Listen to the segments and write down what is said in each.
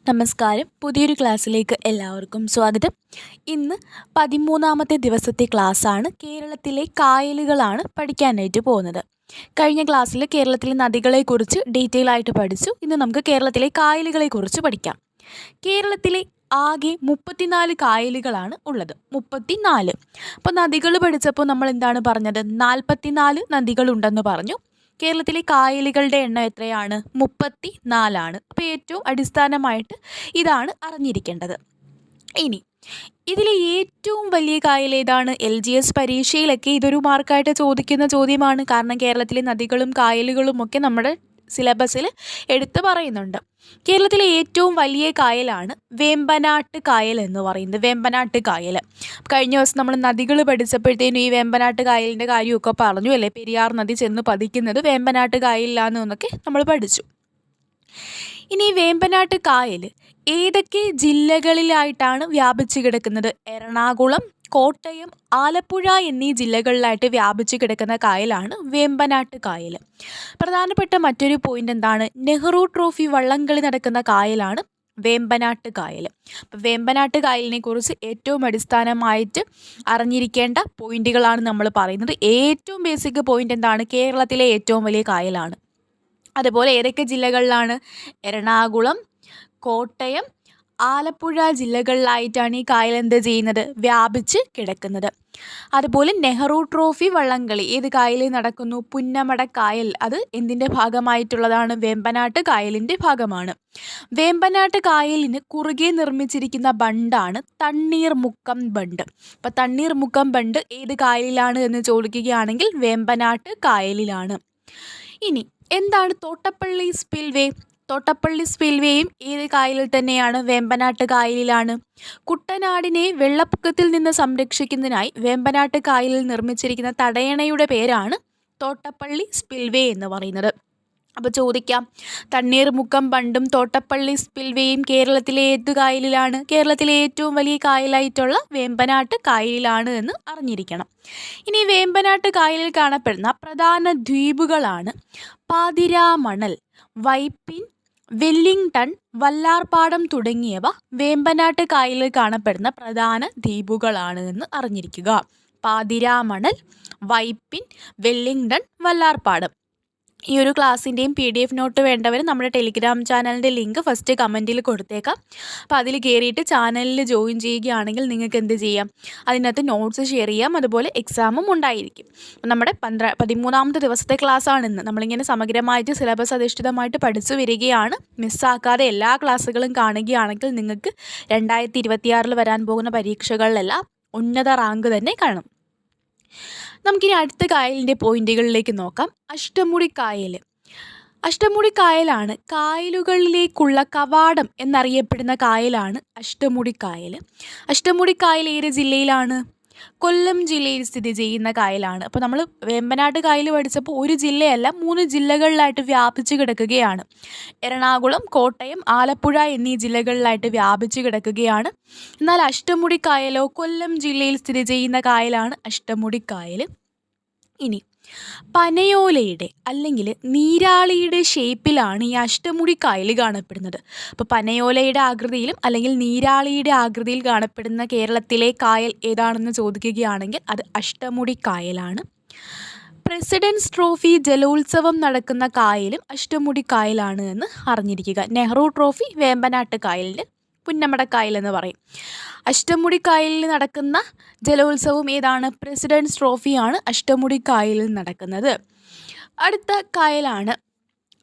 നമസ്കാരം. പുതിയൊരു ക്ലാസ്സിലേക്ക് എല്ലാവർക്കും സ്വാഗതം. ഇന്ന് 13ാമത്തെ ദിവസത്തെ ക്ലാസ്സാണ്. കേരളത്തിലെ കായലുകളാണ് പഠിക്കാനായിട്ട് പോകുന്നത്. കഴിഞ്ഞ ക്ലാസ്സിൽ കേരളത്തിലെ നദികളെക്കുറിച്ച് ഡീറ്റെയിൽ ആയിട്ട് പഠിച്ചു. ഇന്ന് നമുക്ക് കേരളത്തിലെ കായലുകളെക്കുറിച്ച് പഠിക്കാം. കേരളത്തിലെ ആകെ 34 കായലുകളാണ് ഉള്ളത്. 34. അപ്പോൾ നദികൾ പഠിച്ചപ്പോൾ നമ്മൾ എന്താണ് പറഞ്ഞത്? 44 നദികളുണ്ടെന്ന് പറഞ്ഞു. കേരളത്തിലെ കായലുകളുടെ എണ്ണം എത്രയാണ്? 34. അപ്പോൾ ഏറ്റവും അടിസ്ഥാനമായിട്ട് ഇതാണ് അറിഞ്ഞിരിക്കേണ്ടത്. ഇനി ഇതിലെ ഏറ്റവും വലിയ കായൽ ഏതാണ്? LGS പരീക്ഷയിലൊക്കെ ഇതൊരു മാർക്കായിട്ട് ചോദിക്കുന്ന ചോദ്യമാണ്. കാരണം കേരളത്തിലെ നദികളും കായലുകളും ഒക്കെ നമ്മുടെ സിലബസിൽ എടുത്തു പറയുന്നുണ്ട്. കേരളത്തിലെ ഏറ്റവും വലിയ കായലാണ് വേമ്പനാട്ട് കായൽ എന്ന് പറയുന്നത്. വേമ്പനാട്ട് കായൽ. കഴിഞ്ഞ ദിവസം നമ്മൾ നദികൾ പഠിച്ചപ്പോഴത്തേനും ഈ വേമ്പനാട്ട് കായലിൻ്റെ കാര്യമൊക്കെ പറഞ്ഞു അല്ലേ. പെരിയാർ നദി ചെന്ന് പതിക്കുന്നത് വേമ്പനാട്ട് കായലിലാണ് എന്നൊക്കെ നമ്മൾ പഠിച്ചു. ഇനി വേമ്പനാട്ട് കായൽ ഏതൊക്കെ ജില്ലകളിലായിട്ടാണ് വ്യാപിച്ചു കിടക്കുന്നത്? എറണാകുളം, കോട്ടയം, ആലപ്പുഴ എന്നീ ജില്ലകളിലായിട്ട് വ്യാപിച്ചു കിടക്കുന്ന കായലാണ് വേമ്പനാട്ട് കായൽ. പ്രധാനപ്പെട്ട മറ്റൊരു പോയിന്റ് എന്താണ്? നെഹ്റു ട്രോഫി വള്ളംകളി നടക്കുന്ന കായലാണ് വേമ്പനാട്ട് കായൽ. അപ്പോൾ വേമ്പനാട്ട് കായലിനെ കുറിച്ച് ഏറ്റവും അടിസ്ഥാനമായിട്ട് അറിഞ്ഞിരിക്കേണ്ട പോയിന്റുകളാണ് നമ്മൾ പറയുന്നത്. ഏറ്റവും ബേസിക് പോയിന്റ് എന്താണ്? കേരളത്തിലെ ഏറ്റവും വലിയ കായലാണ്. അതുപോലെ ഏതൊക്കെ ജില്ലകളിലാണ്? എറണാകുളം, കോട്ടയം, ആലപ്പുഴ ജില്ലകളിലായിട്ടാണ് ഈ കായൽ എന്ത് ചെയ്യുന്നത്? വ്യാപിച്ച് കിടക്കുന്നത്. അതുപോലെ നെഹ്റു ട്രോഫി വള്ളംകളി ഏത് കായലിൽ നടക്കുന്നു? പുന്നമട കായൽ. അത് എന്തിൻ്റെ ഭാഗമായിട്ടുള്ളതാണ്? വേമ്പനാട്ട് കായലിൻ്റെ ഭാഗമാണ്. വേമ്പനാട്ട് കായലിന് കുറുകെ നിർമ്മിച്ചിരിക്കുന്ന ബണ്ടാണ് തണ്ണീർമുക്കം ബണ്ട്. അപ്പം തണ്ണീർമുക്കം ബണ്ട് ഏത് കായലിലാണ് എന്ന് ചോദിക്കുകയാണെങ്കിൽ വേമ്പനാട്ട് കായലിലാണ്. ഇനി എന്താണ് തോട്ടപ്പള്ളി സ്പിൽവേ? തോട്ടപ്പള്ളി സ്പിൽവേയും ഏത് കായലിൽ തന്നെയാണ്? വേമ്പനാട്ട് കായലിലാണ്. കുട്ടനാടിനെ വെള്ളപ്പൊക്കത്തിൽ നിന്ന് സംരക്ഷിക്കുന്നതിനായി വേമ്പനാട്ട് കായലിൽ നിർമ്മിച്ചിരിക്കുന്ന തടയണയുടെ പേരാണ് തോട്ടപ്പള്ളി സ്പിൽവേ എന്ന് പറയുന്നത്. അപ്പോൾ ചോദിക്കാം, തണ്ണീർമുക്കം ബണ്ടും തോട്ടപ്പള്ളി സ്പിൽവേയും കേരളത്തിലെ ഏത് കായലിലാണ്? കേരളത്തിലെ ഏറ്റവും വലിയ കായലായിട്ടുള്ള വേമ്പനാട്ട് കായലിലാണ് എന്ന് അറിഞ്ഞിരിക്കണം. ഇനി വേമ്പനാട്ട് കായലിൽ കാണപ്പെടുന്ന പ്രധാന ദ്വീപുകളാണ് പാതിരാമണൽ, വൈപ്പിൻ, വെല്ലിംഗ്ടൺ, വല്ലാർപാടം തുടങ്ങിയവ വേമ്പനാട്ട് കായലിൽ കാണപ്പെടുന്ന പ്രധാന ദ്വീപുകളാണ് എന്ന് അറിഞ്ഞിരിക്കുക. പാതിരാമണൽ, വൈപ്പിൻ, വെല്ലിംഗ്ടൺ, വല്ലാർപാടം. ഈ ഒരു ക്ലാസ്സിൻ്റെയും PDF നോട്ട് വേണ്ടവർ നമ്മുടെ ടെലിഗ്രാം ചാനലിൻ്റെ ലിങ്ക് ഫസ്റ്റ് കമൻറ്റിൽ കൊടുത്തേക്കാം. അപ്പോൾ അതിൽ കയറിയിട്ട് ചാനലിൽ ജോയിൻ ചെയ്യുകയാണെങ്കിൽ നിങ്ങൾക്ക് എന്ത് ചെയ്യാം? അതിനകത്ത് നോട്ട്സ് ഷെയർ ചെയ്യാം. അതുപോലെ എക്സാമും ഉണ്ടായിരിക്കും. നമ്മുടെ 13ാമത്തെ ദിവസത്തെ ക്ലാസ്സാണ് ഇന്ന്. നമ്മളിങ്ങനെ സമഗ്രമായിട്ട് സിലബസ് അധിഷ്ഠിതമായിട്ട് പഠിച്ചു വരികയാണ്. മിസ്സാക്കാതെ എല്ലാ ക്ലാസ്സുകളും കാണുകയാണെങ്കിൽ നിങ്ങൾക്ക് 2026 വരാൻ പോകുന്ന പരീക്ഷകളിലെല്ലാം ഉന്നത റാങ്ക് തന്നെ കാണും. നമുക്കിനി അടുത്ത കായലിൻ്റെ പോയിന്റുകളിലേക്ക് നോക്കാം. അഷ്ടമുടി കായൽ. അഷ്ടമുടി കായലാണ് കായലുകളിലേക്കുള്ള കവാടം എന്നറിയപ്പെടുന്ന കായലാണ് അഷ്ടമുടി കായൽ. അഷ്ടമുടി കായൽ ഏത് ജില്ലയിലാണ്? കൊല്ലം ജില്ലയിൽ സ്ഥിതി ചെയ്യുന്ന കായലാണ്. അപ്പോൾ നമ്മൾ വേമ്പനാട്ട് കായൽ പഠിച്ചപ്പോൾ ഒരു ജില്ലയല്ല 3 ജില്ലകളിലായിട്ട് വ്യാപിച്ച് കിടക്കുകയാണ്. എറണാകുളം, കോട്ടയം, ആലപ്പുഴ എന്നീ ജില്ലകളിലായിട്ട് വ്യാപിച്ച് കിടക്കുകയാണ്. എന്നാൽ അഷ്ടമുടി കായലോ കൊല്ലം ജില്ലയിൽ സ്ഥിതി ചെയ്യുന്ന കായലാണ് അഷ്ടമുടി കായൽ. ഇനി പനയോലയുടെ അല്ലെങ്കിൽ നീരാളിയുടെ ഷേപ്പിലാണ് ഈ അഷ്ടമുടി കായൽ കാണപ്പെടുന്നത്. അപ്പോൾ പനയോലയുടെ ആകൃതിയിലും അല്ലെങ്കിൽ നീരാളിയുടെ ആകൃതിയിൽ കാണപ്പെടുന്ന കേരളത്തിലെ കായൽ ഏതാണെന്ന് ചോദിക്കുകയാണെങ്കിൽ അത് അഷ്ടമുടി കായലാണ്. പ്രസിഡൻസ് ട്രോഫി ജലോത്സവം നടക്കുന്ന കായലും അഷ്ടമുടി കായലാണ് എന്ന് അറിഞ്ഞിരിക്കുക. നെഹ്റു ട്രോഫി വേമ്പനാട്ട് കായലിൻ്റെ പുന്നമടക്കായൽ എന്ന് പറയും. അഷ്ടമുടി കായലിൽ നടക്കുന്ന ജലോത്സവം ഏതാണ്? പ്രസിഡൻസ് ട്രോഫിയാണ് അഷ്ടമുടി കായലിൽ നടക്കുന്നത്. അടുത്ത കായലാണ്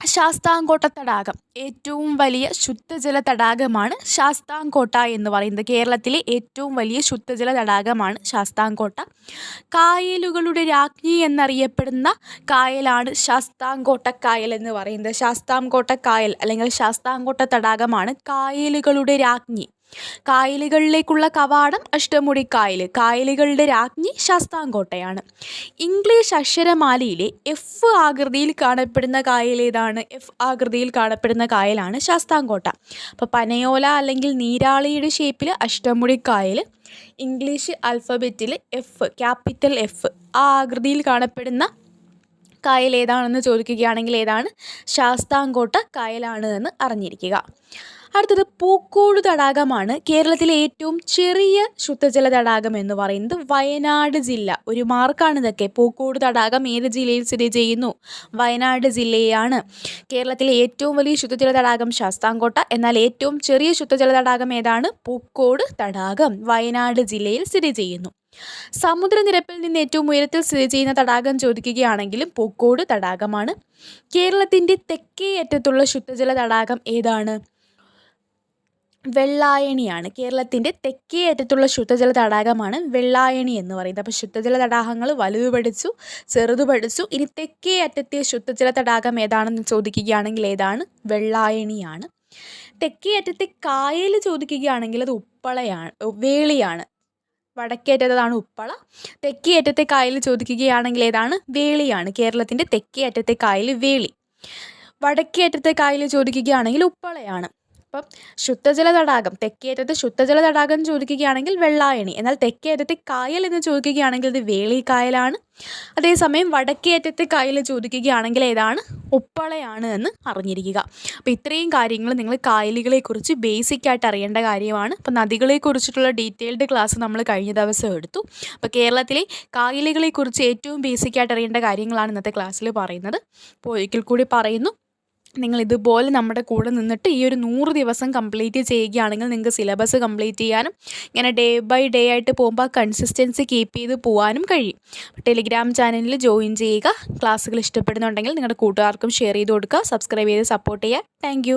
ശാസ്താംകോട്ട തടാകം. ഏറ്റവും വലിയ ശുദ്ധജല തടാകമാണ് ശാസ്താംകോട്ട എന്ന് പറയുന്നത്. കേരളത്തിലെ ഏറ്റവും വലിയ ശുദ്ധജല തടാകമാണ് ശാസ്താംകോട്ട. കായലുകളുടെ രാജ്ഞി എന്നറിയപ്പെടുന്ന കായലാണ് ശാസ്താംകോട്ട കായൽ എന്ന് പറയുന്നത്. ശാസ്താംകോട്ട കായൽ അല്ലെങ്കിൽ ശാസ്താംകോട്ട തടാകമാണ് കായലുകളുടെ രാജ്ഞി. കായലുകളിലേക്കുള്ള കവാടം അഷ്ടമുടി കായൽ. കായലുകളുടെ രാജ്ഞി ശാസ്താംകോട്ടയാണ്. ഇംഗ്ലീഷ് അക്ഷരമാലയിലെ F ആകൃതിയിൽ കാണപ്പെടുന്ന കായൽ ഏതാണ്? F ആകൃതിയിൽ കാണപ്പെടുന്ന കായലാണ് ശാസ്താംകോട്ട. അപ്പോൾ പനയോല അല്ലെങ്കിൽ നീരാളിയുടെ ഷേപ്പിൽ അഷ്ടമുടി കായൽ, ഇംഗ്ലീഷ് ആൽഫബറ്റിൽ F, ക്യാപിറ്റൽ F ആ ആകൃതിയിൽ കാണപ്പെടുന്ന കായൽ ഏതാണെന്ന് ചോദിക്കുകയാണെങ്കിൽ ഏതാണ്? ശാസ്താംകോട്ട കായലാണ് എന്ന് അറിഞ്ഞിരിക്കുക. അടുത്തത് പൂക്കോട് തടാകമാണ് കേരളത്തിലെ ഏറ്റവും ചെറിയ ശുദ്ധജല തടാകം എന്ന് പറയുന്നത് വയനാട് ജില്ല. ഒരു മാർക്കാണ് ഇതൊക്കെ. പൂക്കോട് തടാകം ഏത് ജില്ലയിൽ സ്ഥിതി ചെയ്യുന്നു? വയനാട് ജില്ലയാണ്. കേരളത്തിലെ ഏറ്റവും വലിയ ശുദ്ധജല തടാകം ശാസ്താംകോട്ട. എന്നാൽ ഏറ്റവും ചെറിയ ശുദ്ധജല തടാകം ഏതാണ്? പൂക്കോട് തടാകം വയനാട് ജില്ലയിൽ സ്ഥിതി ചെയ്യുന്നു. സമുദ്രനിരപ്പിൽ നിന്ന് ഏറ്റവും ഉയരത്തിൽ സ്ഥിതി ചെയ്യുന്ന തടാകം ചോദിക്കുകയാണെങ്കിലും പൂക്കോട് തടാകമാണ്. കേരളത്തിൻ്റെ തെക്കേ അറ്റത്തുള്ള ശുദ്ധജല തടാകം ഏതാണ്? വെള്ളായണിയാണ്. കേരളത്തിൻ്റെ തെക്കേ അറ്റത്തുള്ള ശുദ്ധജല തടാകമാണ് വെള്ളായണി എന്ന് പറയുന്നത്. അപ്പോൾ ശുദ്ധജല തടാകങ്ങൾ വലുത് പഠിച്ചു, ചെറുത് പഠിച്ചു. ഇനി തെക്കേ അറ്റത്തെ ശുദ്ധജല തടാകം ഏതാണെന്ന് ചോദിക്കുകയാണെങ്കിൽ ഏതാണ്? വെള്ളായണിയാണ്. തെക്കേ അറ്റത്തെ കായൽ ചോദിക്കുകയാണെങ്കിൽ അത് ഉപ്പളയാണ്, വേളിയാണ്. വടക്കേ അറ്റത്താണ് ഉപ്പള. തെക്കേ അറ്റത്തെ കായൽ ചോദിക്കുകയാണെങ്കിൽ ഏതാണ്? വേളിയാണ്. കേരളത്തിൻ്റെ തെക്കേ അറ്റത്തെ കായൽ വേളി. വടക്കേ അറ്റത്തെ കായൽ ചോദിക്കുകയാണെങ്കിൽ ഉപ്പളയാണ്. അപ്പം ശുദ്ധജല തടാകം, തെക്കേ അറ്റത്ത് ശുദ്ധജല തടാകം ചോദിക്കുകയാണെങ്കിൽ വെള്ളായണി. എന്നാൽ തെക്കേ അറ്റത്തെ കായൽ എന്ന് ചോദിക്കുകയാണെങ്കിൽ ഇത് വേളി കായലാണ്. അതേസമയം വടക്കേ അറ്റത്തെ കായൽ ചോദിക്കുകയാണെങ്കിൽ ഏതാണ്? ഉപ്പളയാണ് എന്ന് അറിഞ്ഞിരിക്കുക. അപ്പോൾ ഇത്രയും കാര്യങ്ങൾ നിങ്ങൾ കായലുകളെക്കുറിച്ച് ബേസിക്കായിട്ട് അറിയേണ്ട കാര്യമാണ്. അപ്പോൾ നദികളെക്കുറിച്ചിട്ടുള്ള ഡീറ്റെയിൽഡ് ക്ലാസ് നമ്മൾ കഴിഞ്ഞ ദിവസം എടുത്തു. അപ്പോൾ കേരളത്തിലെ കായലുകളെക്കുറിച്ച് ഏറ്റവും ബേസിക്കായിട്ട് അറിയേണ്ട കാര്യങ്ങളാണ് ഇന്നത്തെ ക്ലാസ്സിൽ പറയുന്നത്. അപ്പോൾ ഒരിക്കൽ കൂടി പറയുന്നു, നിങ്ങൾ ഇതുപോലെ നമ്മുടെ കൂടെ നിന്നിട്ട് ഈ ഒരു 100 ദിവസം കംപ്ലീറ്റ് ചെയ്യുകയാണെങ്കിൽ നിങ്ങൾക്ക് സിലബസ് കംപ്ലീറ്റ് ചെയ്യാനും ഇങ്ങനെ ഡേ ബൈ ഡേ ആയിട്ട് പോകുമ്പോൾ കൺസിസ്റ്റൻസി കീപ്പ് ചെയ്ത് പോകാനും കഴിയും. ടെലിഗ്രാം ചാനലിൽ ജോയിൻ ചെയ്യുക. ക്ലാസ്സുകൾ ഇഷ്ടപ്പെടുന്നുണ്ടെങ്കിൽ നിങ്ങളുടെ കൂട്ടുകാർക്കും ഷെയർ ചെയ്ത് കൊടുക്കുക. സബ്സ്ക്രൈബ് ചെയ്ത് സപ്പോർട്ട് ചെയ്യുക. താങ്ക്